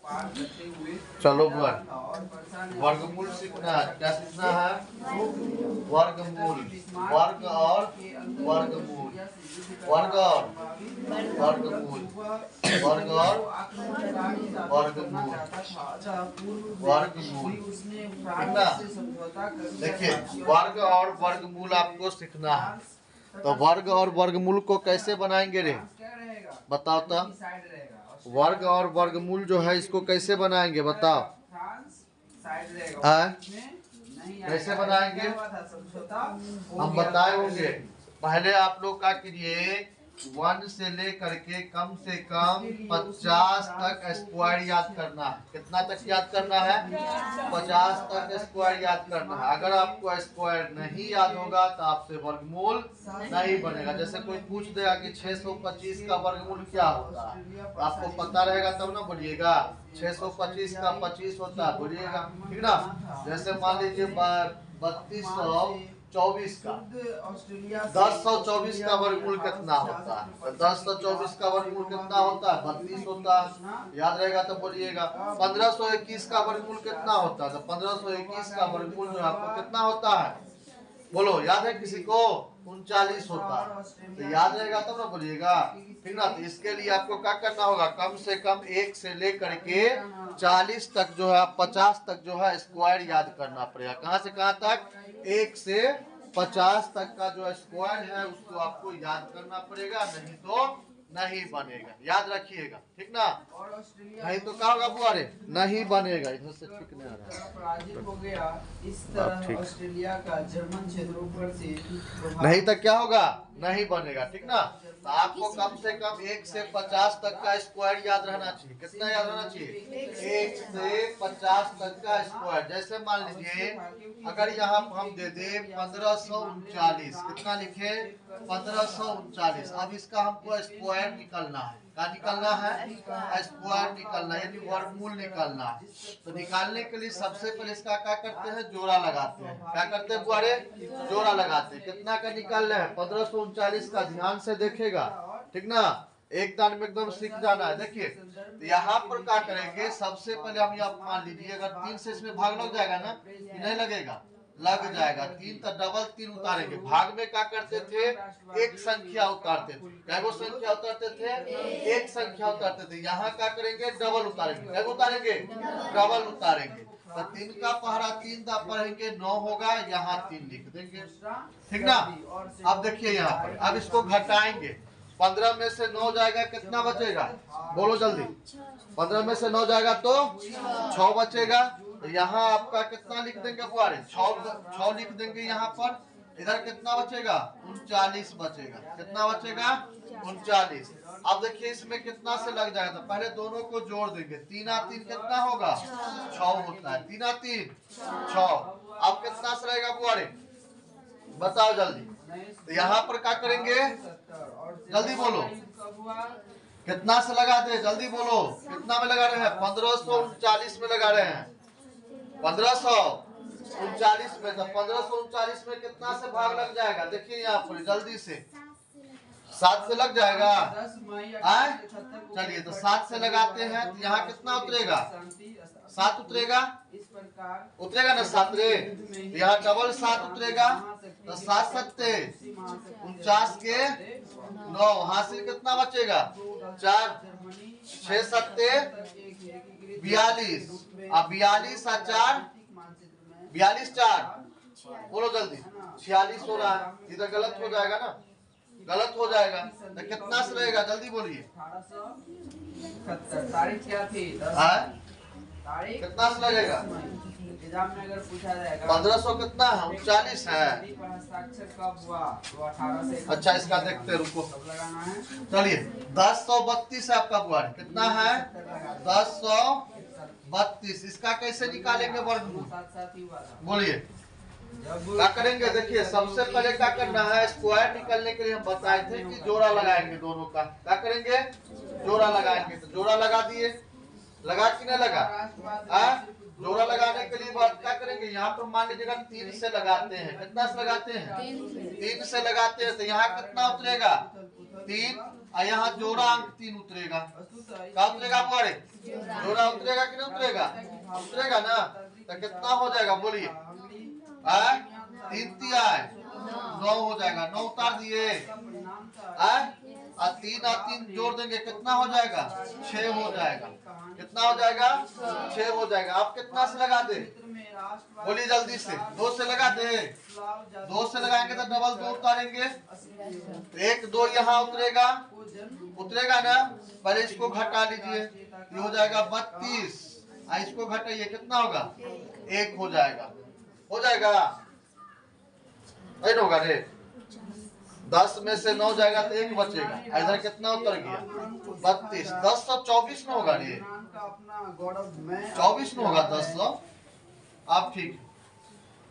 चलो वर्गमूल सीखना है। क्या सीखना है? वर्गमूल। वर्ग और वर्गमूल, वर्ग और वर्गमूल, वर्ग और वर्गमूल, वर्गमूल। ठीक ना? देखिए, वर्ग और वर्गमूल आपको सीखना है। तो वर्ग और वर्गमूल को कैसे बनाएंगे रे? बताओ तो। वर्ग और वर्गमूल जो है इसको कैसे बनाएंगे बताओ? कैसे बनाएंगे? हम बताए होंगे। पहले आप लोग क्या कीजिए, 1 से लेकर के कम से कम 50 तक स्क्वायर याद करना है। कितना तक याद करना है? 50 तक स्क्वायर याद करना है। अगर आपको स्क्वायर नहीं याद होगा तो आपसे वर्गमूल नहीं बनेगा। जैसे कोई पूछ देगा कि 625 का वर्गमूल क्या होता है, तो आपको पता रहेगा तब ना बोलिएगा। 625 का 25 होता है बोलिएगा, ठीक ना? जैसे मान लीजिए 3224 का 1024 का वर्गमूल कितना होता है? तो 1024 का वर्गमूल कितना होता है? 32 होता है। याद रहेगा तो बोलिएगा। 1521 का वर्गमूल कितना होता है? तो 1521 का वर्गमूल जो आपको कितना होता है? बोलो, याद है किसी को? 39 होता है। तो याद रहेगा तब ना बोलिएगा, ठीक ना? तो इसके लिए आपको क्या करना होगा? कम से कम 1 से लेकर के 40 तक जो है, 50 तक जो है स्क्वायर याद करना पड़ेगा। कहाँ से कहाँ तक? 1 से 50 तक का जो स्क्वायर है उसको आपको याद करना पड़ेगा, नहीं तो नहीं बनेगा। याद रखिएगा, ठीक ना? नहीं तो क्या होगा बुआ रे? नहीं बनेगा। इधर से ठीक नहीं आ रहा हो गया। इस तरह ऑस्ट्रेलिया का जर्मन क्षेत्रों से नहीं तो क्या होगा? नहीं बनेगा, ठीक ना? तो आपको कम से कम 1 से 50 तक का स्क्वायर याद रहना चाहिए। कितना याद रहना चाहिए? 1 से 50 तक का स्क्वायर। जैसे मान लीजिए अगर यहाँ हम दे दे 1539, कितना लिखे? 1539। अब इसका हमको स्क्वायर निकालना है। क्या निकालना है? स्क्वायर निकालना, यानी वर्गमूल निकालना है। तो निकालने के लिए सबसे पहले इसका क्या करते हैं? जोड़ा लगाते हैं। क्या करते हैं बुआरे? जोड़ा लगाते हैं। कितना का निकालना है? 1539 का। ध्यान से देखेगा, ठीक ना? एक दान में एकदम सीख जाना है। देखिए, तो यहाँ पर क्या करेंगे? सबसे पहले हम यहाँ मान लीजिए अगर 3 से इसमें भाग लग जाएगा ना, कि नहीं लगेगा? लग जाएगा। 3 तो डबल 3 उतारेंगे। भाग में क्या करते थे? एक संख्या उतारते थे। कैगो संख्या उतारते थे? एक संख्या उतारते थे। यहाँ क्या करेंगे? डबल उतारेंगे। कैगो उतारेंगे? डबल उतारेंगे। तो 3 का पहरा 3 का पढ़ेंगे 9 होगा, यहाँ 3 लिख देंगे, ठीक ना? अब देखिए यहाँ पर, अब इसको घटाएंगे। 15 में से 9 जाएगा, कितना बचेगा? बोलो जल्दी। 15 में से 9 जाएगा तो 6 बचेगा। तो यहाँ आपका कितना लिख देंगे बुआरे? 6 लिख देंगे यहाँ पर। इधर कितना बचेगा? 39 बचेगा। कितना बचेगा? 39। अब देखिए इसमें कितना से लग जाएगा, तो पहले दोनों को जोड़ देंगे। 3 और 3 कितना होगा? 6 होता है। 3 और 3 6। अब कितना से रहेगा बुआरे? बताओ जल्दी। तो यहाँ पर क्या करेंगे? जल्दी बोलो, कितना से लगा दे? जल्दी बोलो, कितना में लगा रहे हैं? 1539 में लगा रहे हैं। 1539 में। तो 1539 में कितना से भाग लग जाएगा? देखिए यहाँ पर जल्दी से 7 से लग जाएगा। चलिए, तो 7 से लगाते हैं तो यहाँ कितना उतरेगा? 7 उतरेगा। उतरेगा ना 7 रे? तो यहाँ डबल 7 उतरेगा। तो 7 सत्ते 49 के 9, हासिल कितना बचेगा? 4। 6 सत्ते 42। अब 42 और 4 42 4 बोलो जल्दी। 46 हो रहा है। इधर गलत हो जाएगा ना? गलत हो जाएगा। तो कितना से रहेगा? जल्दी बोलिए। तारीख क्या थी? कितना से लगेगा? एग्जाम में अगर पूछा जाएगा 1500 कितना है? 39 है। अच्छा, इसका देखते रुको। चलिए, 1032 है आपका बुआ। कितना है? 1032। इसका कैसे निकालेंगे वर्गमूल? बोलिए, क्या करेंगे? देखिए, सबसे पहले क्या करना है? स्क्वायर निकालने के लिए हम बताए थे कि जोड़ा लगाएंगे दोनों का। क्या करेंगे? जोड़ा लगाएंगे। तो जोड़ा लगा दिए। लगा कि नहीं लगा? जोड़ा लगाने के लिए बात क्या करेंगे? यहाँ पर मान लीजिएगा 3 से लगाते हैं। कितना से लगाते हैं? 3 से लगाते हैं। तो यहाँ कितना उतरेगा? 3 और यहाँ जोड़ा अंक 3 उतरेगा। क्या उतरेगा बुआरे? जोड़ा उतरेगा कि नहीं उतरेगा? उतरेगा ना। तो कितना हो जाएगा बोलिए? 3 तिया 9 हो जाएगा। 9 उतार दिए। और 3 और 3 जोड़ देंगे कितना हो जाएगा? 6 हो जाएगा। कितना हो जाएगा? 6 हो जाएगा। आप कितना से लगा दे? बोलिए जल्दी से। 2 से लगा दे। 2 से लगाएंगे तो डबल 2 उतारेंगे। 1 2 यहाँ उतरेगा, उतरेगा ना। पहले इसको घटा लीजिए, ये हो जाएगा 32। इसको घटाइए कितना होगा? 1 हो जाएगा। हो जाएगा नहीं होगा रे? 10 में से 9 जाएगा तो 1 बचेगा। इधर कितना उतर गया? 32। 1024 में होगा रे? 24 में होगा। 1000 आप ठीक।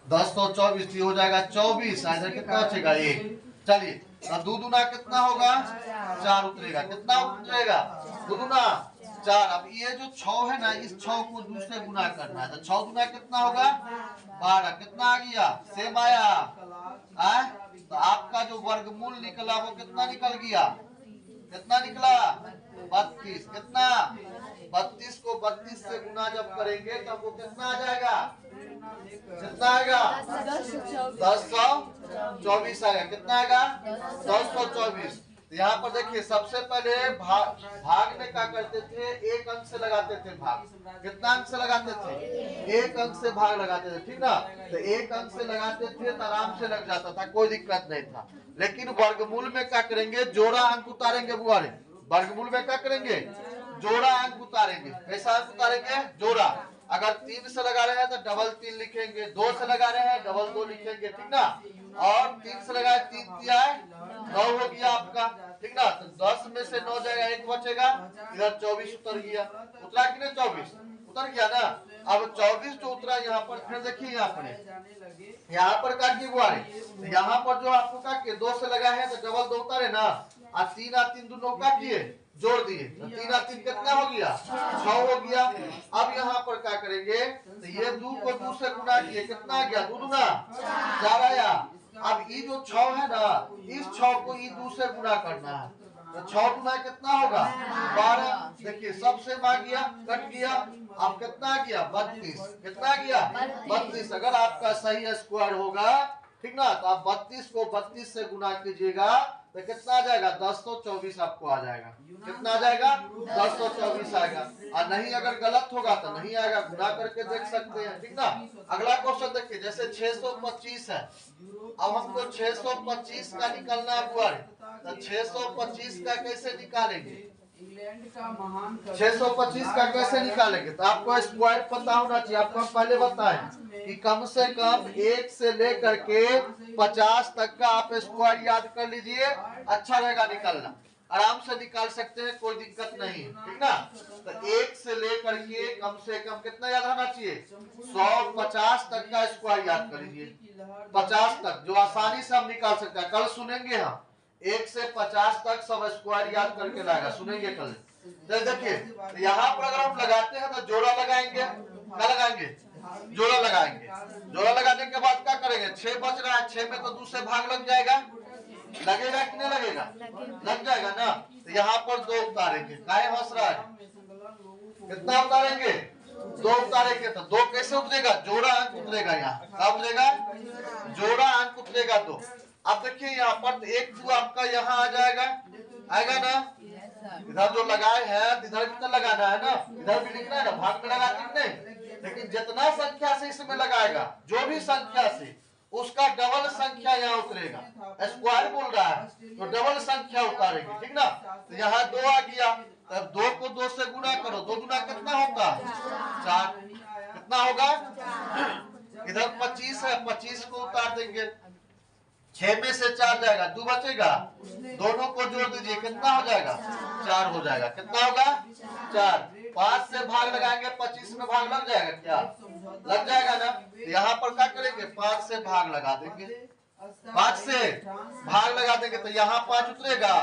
1024 हो जाएगा 24। इधर कितना बचेगा? 1। चलिए अब 2 दूना कितना होगा? 4 उतरेगा। कितना उतरेगा? 2 दूना 4। अब ये जो 6 है ना, इस 6 को दूसरे गुना करना है। तो 6 दूना कितना होगा? 12। कितना आ गया? सेम आया। तो आपका जो वर्गमूल निकला वो कितना निकल गया? कितना निकला? 32। कितना? 32 को 32 से गुना जब करेंगे तो हमको कितना आ जाएगा? कितना आएगा? 1024 आएगा। कितना आएगा? 1024। यहाँ पर देखिए सबसे पहले भाग में क्या करते थे? 1 अंक से लगाते थे भाग। कितना अंक से लगाते थे? 1 अंक से भाग लगाते थे, ठीक ना। तो 1 अंक से लगाते थे तो आराम से लग जाता था, कोई दिक्कत नहीं था। लेकिन वर्गमूल में क्या करेंगे? जोड़ा अंक उतारेंगे बुआरे। वर्गमूल में क्या करेंगे? जोड़ा अंक उतारेंगे। कैसा अंक उतारेंगे? जोड़ा। अगर 3 से लगा रहे हैं तो डबल 3 लिखेंगे। 2 से लगा रहे हैं डबल 2 लिखेंगे, ठीक ना। और 3 से लगाए 3 तिया 9 हो गया आपका, ठीक ना। तो 10 में से 9 जाएगा, 1 बचेगा। इधर 24 उतर गया। उतरा कि नहीं? 24 उतर गया ना। अब 24 जो उतरा यहाँ पर, फिर देखिए यहाँ पर काटिए बुआरे। यहाँ पर जो आपको काटिए 2 से लगा है तो डबल 2 उतारे ना। और 3 और 3 दोनों काटिए, जोड़ दिए तो 3 और 3 कितना हो गया? 6 हो गया। अब यहाँ पर क्या करेंगे? तो ये 2 को 2 से गुना किए, कितना आ गया? 2 दूना 4 आया। अब ये जो 6 है ना, इस 6 को ये 2 से गुना करना है। तो 6 गुना कितना होगा? 12। देखिए सबसे आ गया, कट गया। अब कितना आ गया? 32। कितना आ गया? 32। अगर आपका सही स्क्वायर होगा, ठीक ना, तो आप 32 को 32 से गुना कीजिएगा तो कितना आ जाएगा? 1024 आपको आ जाएगा। कितना आ जाएगा? 1024 आएगा। और नहीं अगर गलत होगा तो नहीं आएगा, गुना करके देख सकते हैं, ठीक ना। अगला क्वेश्चन देखिए, जैसे 625 है। अब हमको 625 का निकालना हुआ है, तो 625 का कैसे निकालेंगे? इंग्लैंड का महान 625 का कैसे निकालेंगे? तो आपको स्क्वायर पता होना चाहिए। आपको हम पहले बताएं कि कम से कम 1 से लेकर के 50 तक का आप स्क्वायर याद कर लीजिए, अच्छा रहेगा निकालना। आराम से निकाल सकते हैं, कोई दिक्कत नहीं है, ठीक ना। तो 1 से लेकर के कम से कम कितना याद होना चाहिए? 150 तक का स्क्वायर याद कर लीजिए। 50 तक जो आसानी से हम निकाल सकते हैं। कल सुनेंगे हम 1 से 50 तक सब स्क्वायर याद करके लाएगा, सुनेंगे कल। तो देखिए यहाँ पर अगर हम लगाते हैं तो जोड़ा लगाएंगे। क्या लगाएंगे? जोड़ा लगाएंगे। जोड़ा लगाने के बाद क्या करेंगे? 6 बच रहा है, 6 में तो 2 से भाग लग जाएगा। लगेगा कि नहीं लगेगा? लग जाएगा ना। तो यहाँ पर 2 उतारेंगे। काहे हंस रहा है? कितना उतारेंगे? 2 उतारेंगे। तो 2 कैसे उतरेगा? जोड़ा अंक उतरेगा। यहाँ क्या उतरेगा? जोड़ा अंक उतरेगा 2। अब देखिए यहाँ पर 1 2 आपका यहाँ आ जाएगा, आएगा ना। इधर जो लगाए हैं इधर भी तो लगाना है ना, इधर भी लिखना है ना, भाग में लगा नहीं। लेकिन जितना संख्या से इसमें लगाएगा, जो भी संख्या से, उसका डबल संख्या यहाँ उतरेगा। स्क्वायर बोल रहा है तो डबल संख्या उतारेंगे, ठीक ना। तो यहाँ 2 आ गया, तब 2 को 2 से गुना करो। 2 गुना कितना होता है? 4। कितना होगा? इधर 25 है, 25 को उतार देंगे। 6 में से 4 जाएगा, 2 बचेगा। दोनों को जोड़ दीजिए, कितना हो जाएगा? 4 हो जाएगा। कितना होगा? 4। 5 से भाग लगाएंगे, 25 में भाग लग जाएगा क्या? लग जाएगा ना। यहाँ पर क्या करेंगे? 5 से भाग लगा देंगे। 5 से भाग लगा देंगे तो यहाँ 5 उतरेगा,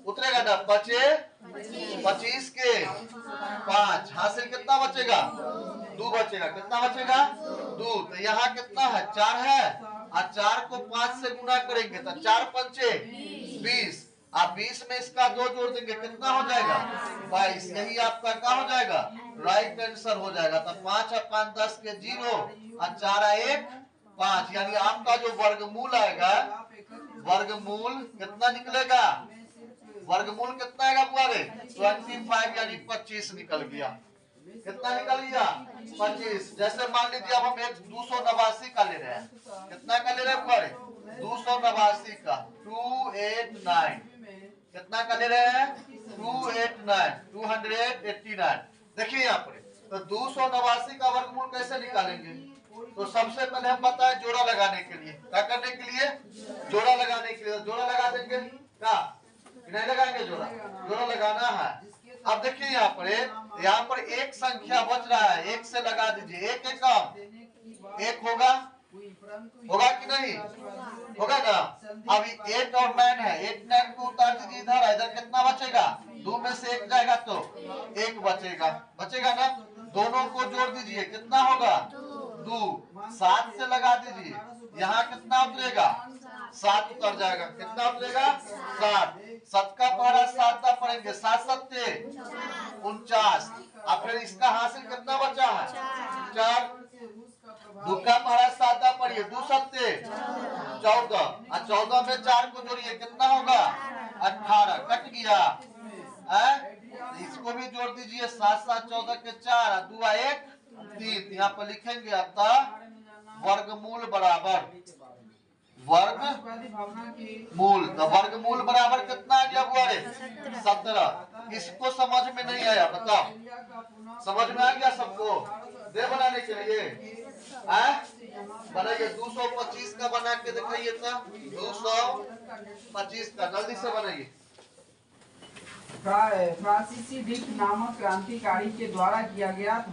उतरेगा ना। 25 के 5 हासिल कितना बचेगा? 2 बचेगा। कितना बचेगा? 2। तो यहाँ कितना है? 4 है। और 4 को 5 से गुना करेंगे तो 4 पंचे 20। आप 20 में इसका 2 जोड़ देंगे कितना हो जाएगा 22। यही आपका क्या हो जाएगा राइट आंसर हो जाएगा। तो 5 और 5 10 के 0 और 4 और 1 5, यानी आपका जो वर्गमूल आएगा, वर्गमूल कितना निकलेगा, वर्गमूल कितना आएगा बुआरे 25, यानी 25 निकल गया। कितना निकल गया 25। जैसे मान लीजिए अब हम एक 289 का ले रहे हैं, कितना का ले रहे हैं बुआरे 289 का 289, कितना का ले रहे हैं 289। देखिए यहाँ पर तो 289 का वर्गमूल कैसे निकालेंगे। तो सबसे पहले हम बताएं जोड़ा लगाने के लिए, क्या करने के लिए जोड़ा लगाने के लिए। जोड़ा लगा देंगे क्या, नहीं लगाएंगे जोड़ा, जोड़ा लगाना है। अब देखिए यहाँ पर एक संख्या बच रहा है, एक से लगा दीजिए, एक एक कम एक होगा, होगा कि नहीं होगा ना। अभी 8 और 9 है, 8 9 को उतार दीजिए इधर, इधर कितना बचेगा 2 में से 1 जाएगा तो 1 बचेगा, बचेगा ना। दोनों को जोड़ दीजिए कितना होगा 2। 7 से लगा दीजिए, यहाँ कितना उतरेगा 7 उतर जाएगा, कितना उतरेगा 7। 7 का पहाड़ा 7 का पढ़ेंगे, 7 सत्ते 49। अब फिर इसका हासिल कितना बचा है 4। 2 का पहाड़ा 7 का पढ़िए, 2 सत्ते 14 और 14 में 4 को जोड़िए कितना होगा 18, कट गया। इसको भी जोड़ दीजिए, 7 7 14 के 4 और 2 1 3। यहाँ पर लिखेंगे अतः वर्गमूल बराबर वर्गमूल, तो वर्गमूल बराबर कितना आ गया बुआरे 17। इसको समझ में नहीं आया बताओ, समझ में आ गया सबको। दे बनाने के लिए बनाइए 225 का बना के दिखाइए तो 225 का जल्दी से बनाइए। फ्रांसीसी ड्रिफ्ट नामक क्रांतिकारी के द्वारा किया गया था।